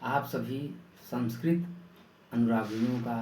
आप सभी संस्कृत अनुरागियों का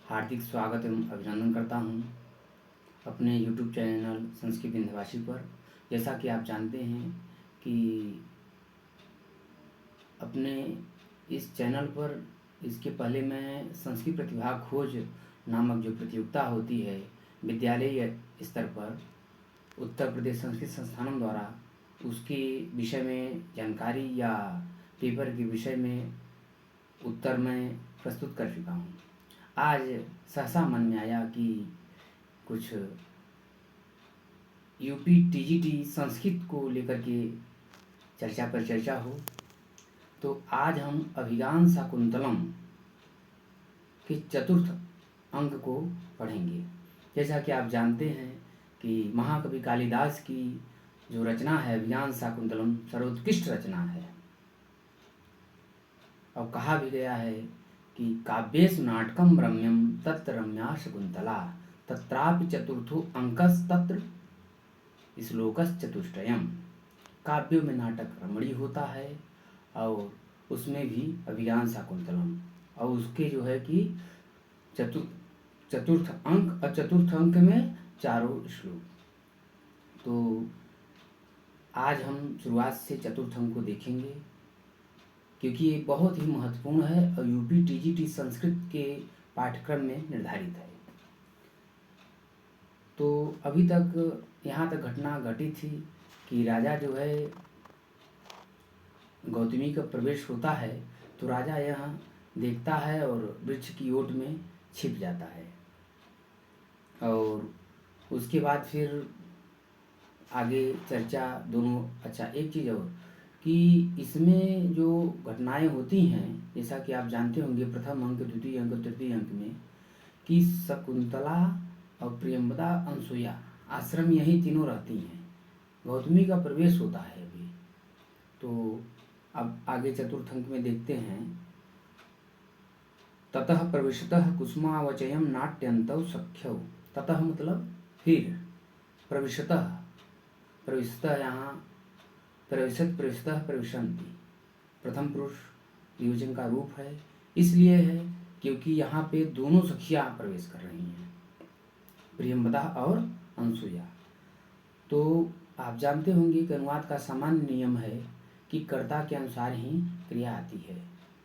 हार्दिक स्वागत एवं अभिनंदन करता हूँ अपने YouTube चैनल संस्कृत विंध्यवासी पर। जैसा कि आप जानते हैं कि अपने इस चैनल पर इसके पहले मैं संस्कृत प्रतिभा खोज नामक जो प्रतियोगिता होती है विद्यालय स्तर पर उत्तर प्रदेश संस्कृत संस्थानों द्वारा, उसके विषय में जानकारी या पेपर के विषय में उत्तर मैं प्रस्तुत कर चुका हूँ। आज सहसा मन में आया कि कुछ यूपी टीजीटी संस्कृत को लेकर के चर्चा पर चर्चा हो। तो आज हम अभिज्ञान शाकुंतलम के चतुर्थ अंक को पढ़ेंगे। जैसा कि आप जानते हैं कि महाकवि कालिदास की जो रचना है अभिज्ञान शाकुंतलम सर्वोत्कृष्ट रचना है, और कहा भी गया है कि काव्येषु नाटकम रम्यम तत्र रम्या शकुंतला तत्रापि चतुर्थो अंकस तत्र श्लोकस चतुष्टयम। काव्यों में नाटक रमणीय होता है और उसमें भी अभिज्ञान शाकुंतलम, और उसके जो है कि चतुर्थ अंक, और चतुर्थ अंक में चारों श्लोक। तो आज हम शुरुआत से चतुर्थ अंक को देखेंगे क्योंकि ये बहुत ही महत्वपूर्ण है और यूपी टीजीटी संस्कृत के पाठ्यक्रम में निर्धारित है। तो अभी तक यहाँ तक घटना घटी थी कि राजा जो है गौतमी का प्रवेश होता है तो राजा यहाँ देखता है और वृक्ष की ओट में छिप जाता है, और उसके बाद फिर आगे चर्चा दोनों। अच्छा, एक चीज़ और कि इसमें जो घटनाएं होती हैं, जैसा कि आप जानते होंगे प्रथम अंक, द्वितीय अंक, तृतीय अंक में कि शकुंतला और प्रियंवदा, अनसुया आश्रम यही तीनों रहती हैं। गौतमी का प्रवेश होता है अभी। तो अब आगे चतुर्थ अंक में देखते हैं। ततः प्रविशतः कुसुमावचयम नाट्यन्तौ सख्यौ। ततः मतलब फिर, प्रविशतः, प्रविशतः यहाँ प्रविशत, प्रविशतः, प्रविशन्ति प्रथम पुरुष द्विवचन का रूप है। इसलिए है क्योंकि यहाँ पे दोनों सखियाँ प्रवेश कर रही हैं, प्रियंवदा और अनसुया। तो आप जानते होंगे कि अनुवाद का सामान्य नियम है कि कर्ता के अनुसार ही क्रिया आती है।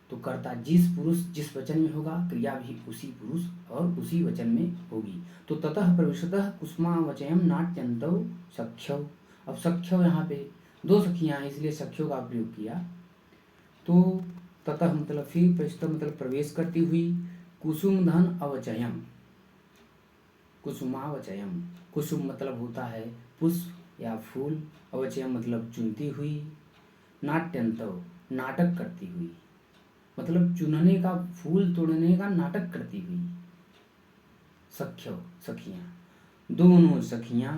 तो कर्ता जिस पुरुष जिस वचन में होगा, क्रिया भी उसी पुरुष और उसी वचन में होगी। तो ततः प्रविशतः कुसुमावचयम नाट्यन्तौ सख्यौ। अब सख्यौ यहाँ पे दो सखियाँ हैं, इसलिए सख्यों का प्रयोग किया। तो ततः मतलब फिर, प्रविशतः मतलब प्रवेश करती हुई, कुसुम धन अवचयम, कुसुमावचयम, कुसुम मतलब होता है पुष्प या फूल, अवचयम मतलब चुनती हुई, नाट्यन्तौ नाटक करती हुई, मतलब चुनने का, फूल तोड़ने का नाटक करती हुई सख्यो, सखियाँ, दोनों सखियाँ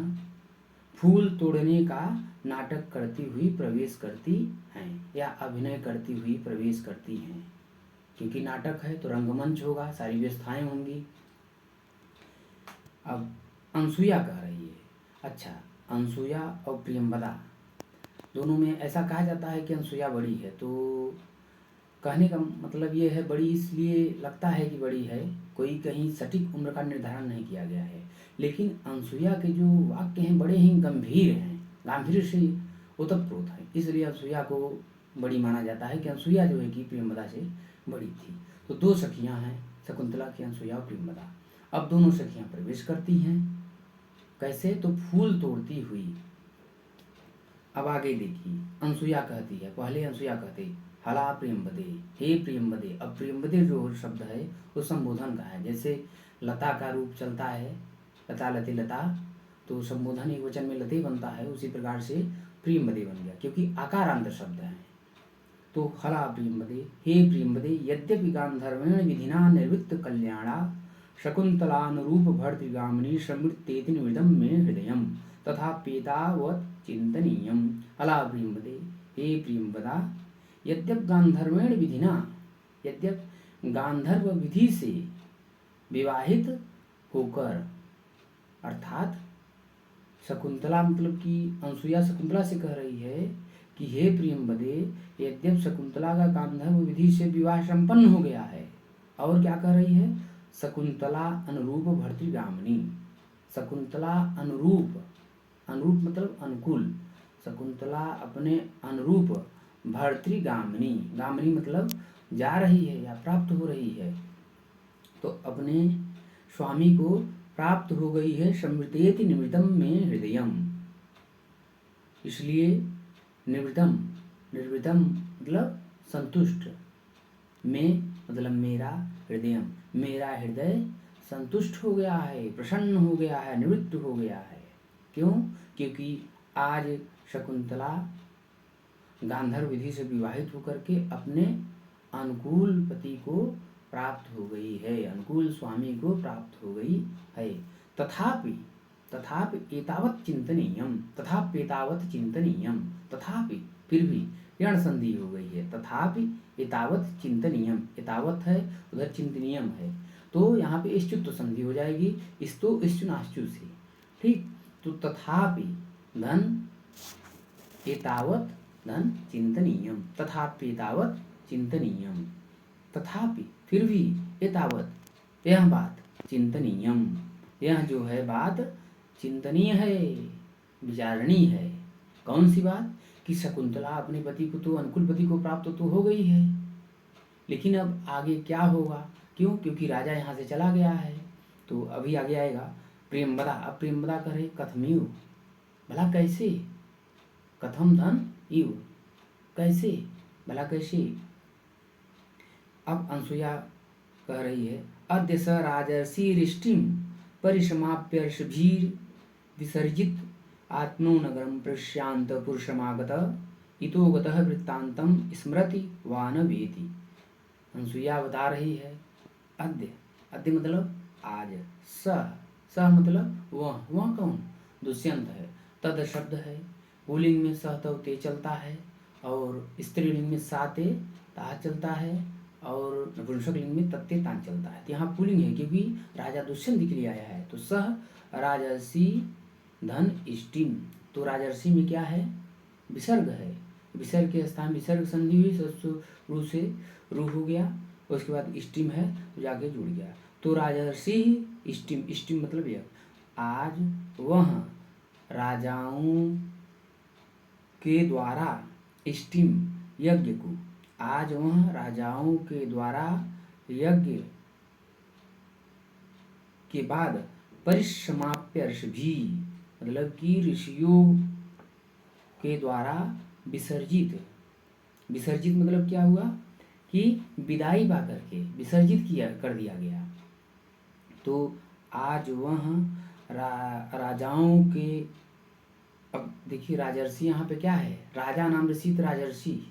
फूल तोड़ने का नाटक करती हुई प्रवेश करती हैं या अभिनय करती हुई प्रवेश करती हैं। क्योंकि नाटक है तो रंगमंच होगा, सारी व्यवस्थाएं होंगी। अब अनसुया कह रही है। अच्छा, अनसुया और प्रियंवदा दोनों में ऐसा कहा जाता है कि अनसुया बड़ी है। तो कहने का मतलब ये है, बड़ी इसलिए लगता है कि बड़ी है, कोई कहीं सटीक उम्र का निर्धारण नहीं किया गया है। लेकिन अनसुया के जो वाक्य हैं बड़े ही गंभीर हैं, गांधीर्य से ओतप्रोत है, इसलिए अनसुया को बड़ी माना जाता है कि अनसुया जो है कि प्रियंवदा से बड़ी थी। तो दो सखियाँ हैं, शकुंतला की, अनसुया और प्रियंवदा। अब दोनों सखियाँ प्रवेश करती हैं। कैसे? तो फूल तोड़ती हुई। अब आगे देखिए, अनसुया कहती है, पहले अनसुया कहती हला प्रियंवदे, हे प्रियंवदे। अब प्रियंवदे जो शब्द है वो संबोधन का है। जैसे लता का रूप चलता है, लता, लते, लता, तो संबोधन एक वचन में लते बनता है, उसी प्रकार से प्रियंवदे बन गया क्योंकि आकारांत शब्द है। तो हला प्रियंवदे, हे प्रियंवदे, यद्यपि गांधर्वेण विधिना निर्वृत्त कल्याणा शकुंतलानुरूप भर्तृगामिनी समृत्तेति निविदम मे हृदयम तथा पेतावत चिंतनीयम। हला प्रियंवदे, हे प्रियंवदा, यद्यप गांधर्वेण विधिना, यद्यप गांधर्व विधि से विवाहित होकर, अर्थात शकुंतला मतलब कि अनसुया शकुंतला से कह रही है कि हे प्रियंवदे, यद्यप शकुंतला का गांधर्व विधि से विवाह संपन्न हो गया है, और क्या कह रही है, शकुंतला अनुरूप भर्तृगामिनी, शकुंतला अनुरूप, अनुरूप मतलब अनुकूल, शकुंतला अपने अनुरूप भर्तृगामिनी, गामिनी मतलब जा रही है या प्राप्त हो रही है, तो अपने स्वामी को प्राप्त हो गई है। समृतेति निवृतम में हृदयम, इसलिए निवृतम, निर्वृतम मतलब संतुष्ट, में मतलब मेरा, हृदयम मेरा हृदय संतुष्ट हो गया है, प्रसन्न हो गया है, निवृत्त हो गया है। क्यों? क्योंकि आज शकुंतला गांधर्व विधि से विवाहित होकर के अपने अनुकूल पति को प्राप्त हो गई है, अनुकूल स्वामी को प्राप्त हो गई है। तथापि तथापि एतावत् चिंतनीयम, तथापि एतावत् चिंतनीयम, तथापि फिर भी यण संधि हो गई है, तथापि एतावत् चिंतनीयम, एतावत् है उधर चिंतनीयम है, तो यहाँ पे इष्टुत्व संधि हो जाएगी, इस्तो इष्टुनाश्चु से, ठीक। तो तथापि धन एतावत् धन चिंतनीयम, तथापि एतावत् चिंतनीयम, तथापि फिर भी एतावत् यह बात चिंतनीयम, यह जो है बात चिंतनीय है, विचारणीय है। कौन सी बात? कि शकुंतला अपने पति को तो, अनुकूल पति को प्राप्त तो हो गई है, लेकिन अब आगे क्या होगा? क्यों? क्योंकि राजा यहाँ से चला गया है। तो अभी आगे आएगा प्रियंवदा। अब प्रियंवदा करे कथमिव, भला कैसे, कथम धन इव, कैसे, भला कैसे। अब अनसुया कह रही है, अद्य स राजर्षि रिष्टिम परिसमाप्यर्षभीर विसर्जित आत्मनो नगरम प्रशांत पुरुषमागत इतो गतः वृत्तांतम स्मृति वा न वेति। अनसुया बता रही है, अद्य, अद्य मतलब आज, स मतलब वह कौन? दुष्यंत है। तद शब्द है, पुल्लिंग में सह तो ते चलता है, और स्त्रीलिंग में सा ते ता चलता है, और नपुंसकलिंग में तत्ते तान चलता है। तो यहाँ पुल्लिंग है क्योंकि राजा दुष्यंत के लिए आया है। तो सह राजर्षि धन इष्टिम, तो राजर्षि में क्या है? विसर्ग है, विसर्ग के स्थान विसर्ग संधि हुई, रू से रू हो गया, उसके बाद इष्टिम है तो जाके जुड़ गया। तो राजर्षि इष्टिम, इष्टिम मतलब यह, आज वह राजाओं के द्वारा इष्टिम यज्ञ को, आज वह राजाओं के द्वारा यज्ञ के बाद परिसमाप्य ऋषि, मतलब कि ऋषियों के द्वारा विसर्जित, विसर्जित मतलब क्या हुआ कि विदाई पा करके विसर्जित किया कर दिया गया। तो आज वह राजाओं के, अब देखिए राजर्षि यहाँ पे क्या है, राजा नाम ऋषि तो राजर्षि,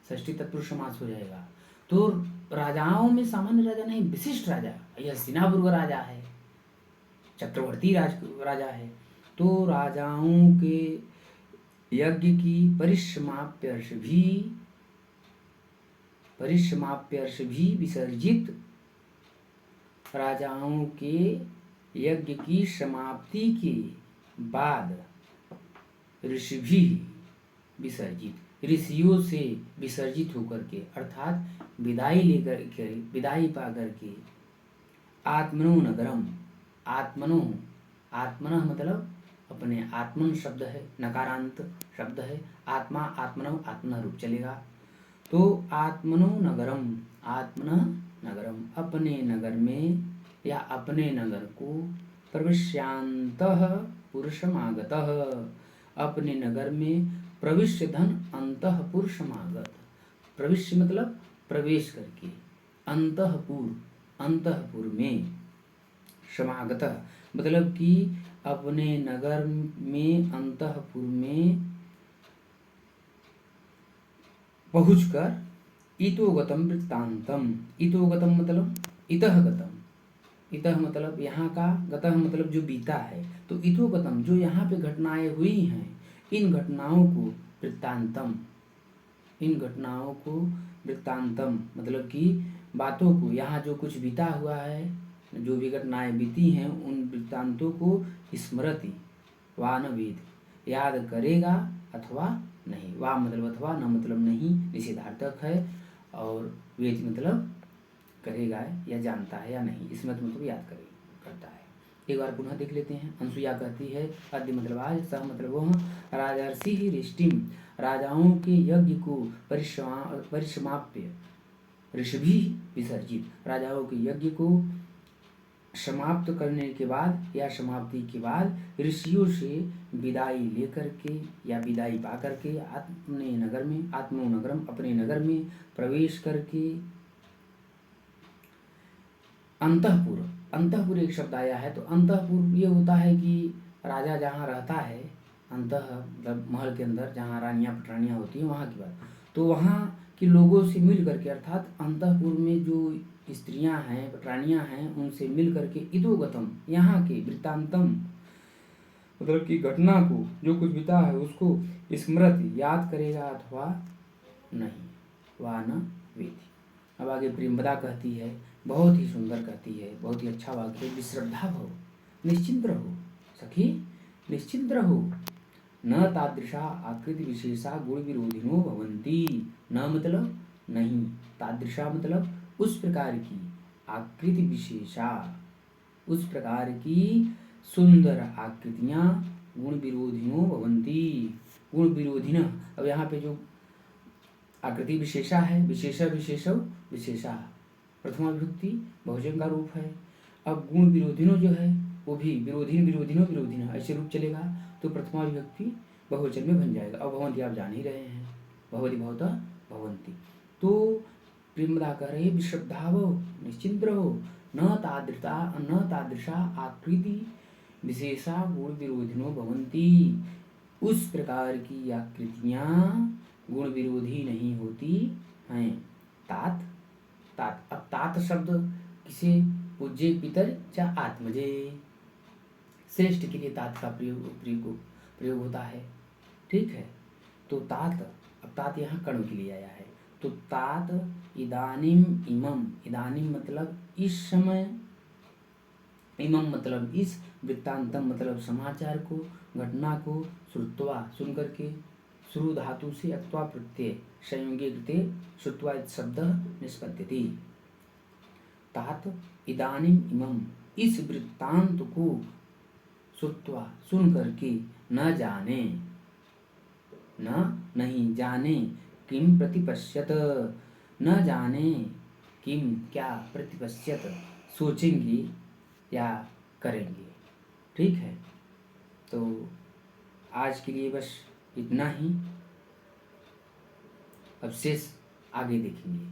षष्ठी तत्पुरुष समास हो जाएगा। तो राजाओं में सामान्य राजा नहीं, विशिष्ट राजा, यह हस्तिनापुर का राजा है, चक्रवर्ती राजा है। तो राजाओं के यज्ञ की परिसमाप्यर्ष भी विसर्जित, राजाओं के यज्ञ की समाप्ति के बाद ऋषि भी विसर्जित, ऋषियों से विसर्जित होकर के, अर्थात विदाई लेकर के, विदाई पा करके, आत्मनो नगरम, आत्मनो, आत्मनः मतलब अपने, आत्मन शब्द है, नकारांत शब्द है, आत्मा आत्मनः, आत्मनः रूप चलेगा। तो आत्मनो नगरम, आत्मनः नगरम, अपने नगर में या अपने नगर को, प्रविश्यांतः पुरुषमागतः, अपने नगर में प्रविश्य धन अंतःपुर समागत, प्रविश्य मतलब प्रवेश करके, अंतःपुर, अंतःपुर में, समागत मतलब कि अपने नगर में, अंतःपुर में पहुंचकर, इतोगतम वृत्तांतम, इतोगतम मतलब इतः गतम, इतः मतलब यहाँ का, गतः मतलब जो बीता है, तो इतोगतम जो यहाँ पे घटनाएं हुई हैं, इन घटनाओं को वृत्तांतम, इन घटनाओं को वृत्तांतम मतलब कि बातों को, यहाँ जो कुछ बीता हुआ है, जो भी घटनाएं बीती हैं, उन वृत्तांतों को स्मृति वान वेद, याद करेगा अथवा नहीं। वा मतलब अथवा, न मतलब नहीं, निषेधार्थक है, और वेद मतलब करेगा या जानता है या नहीं, इसमें मतलब याद करता है। एक बार पुनः देख लेते हैं। अनसुईया कहती है अद्य मतलब आज, सह मतलब वह, राजर्षि रिष्टिम, राजाओं के यज्ञ को परिसमाप्य ऋषभि विसर्जित, राजाओं के यज्ञ को समाप्त करने के बाद या समाप्ति के बाद ऋषियों से विदाई लेकर के या विदाई पा करके अपने नगर में, आत्मनगरम अपने नगर में प्रवेश करके, अंतःपुर, अंतःपुर एक शब्द आया है, तो अंतःपुर ये होता है कि राजा जहाँ रहता है, अंतः मतलब महल के अंदर जहाँ रानियाँ पटरानियाँ होती हैं वहाँ की बात, तो वहाँ के लोगों से मिल करके, अर्थात अंतःपुर में जो स्त्रियां हैं, पटरानियां हैं, उनसे मिल करके इदोगतम, यहाँ के वृत्तांतम मतलब कि घटना को, जो कुछ बीता है उसको स्मृत याद करेगा अथवा नहीं, वह न वेदी। अब आगे प्रेमदा कहती है, बहुत ही सुंदर कहती है, बहुत ही अच्छा वाक्य है, विश्रद्धा भव, निश्चिंत रहो सखी, निश्चिंत रहो, न तादृशा आकृति विशेषा गुण विरोधिनो भवन्ति, न मतलब नहीं, तादृशा मतलब उस प्रकार की, आकृति विशेषा उस प्रकार की सुंदर आकृतियां, गुण विरोधिनो भवन्ति, गुण विरोधिन। अब यहाँ पे जो आकृति विशेषा है, विशेष विशेषव विशेषा, प्रथमा विभक्ति बहुवचन का रूप है। अब गुण विरोधिनो जो है वो भी विरोधिन विरोधिनो विरोधिन ऐसे रूप चलेगा, तो प्रथमा विभक्ति बहुवचन में बन जाएगा। अब भवंती आप जान ही रहे हैं, भवति भवता भवंती। तो प्रेमदा कह रहे विश्रद्धाव, निश्चिंत रहो, न तादृशा आकृति विशेषा गुण विरोधिनो भवंती, उस प्रकार की आकृतियां गुण विरोधी नहीं होती हैं। तात, तात, अब तात शब्द किसे, पूज्य पितर या आत्मजे, श्रेष्ठ के लिए तात का प्रयोग होता है, ठीक है। तो तात, अब तात यहाँ कर्ण के लिए आया है, तो तात इदानीम इमम, इदानीम मतलब इस समय, इमम मतलब इस, वृत्तांतम मतलब समाचार को, घटना को, श्रुत्वा सुन करके, शुरु धातु से अक्त्वा प्रत्यय संयोगे कृते श्रुत्वा शब्द निष्पद्यते। तात इदानीम इमम, इस वृत्तांत को श्रुत्वा सुन करके, न जाने, न नहीं जाने, किम प्रतिपश्यत, न जाने किम क्या, प्रतिपश्यत सोचेंगे या करेंगे, ठीक है। तो आज के लिए बस इतना ही, अब शेष आगे देखेंगे।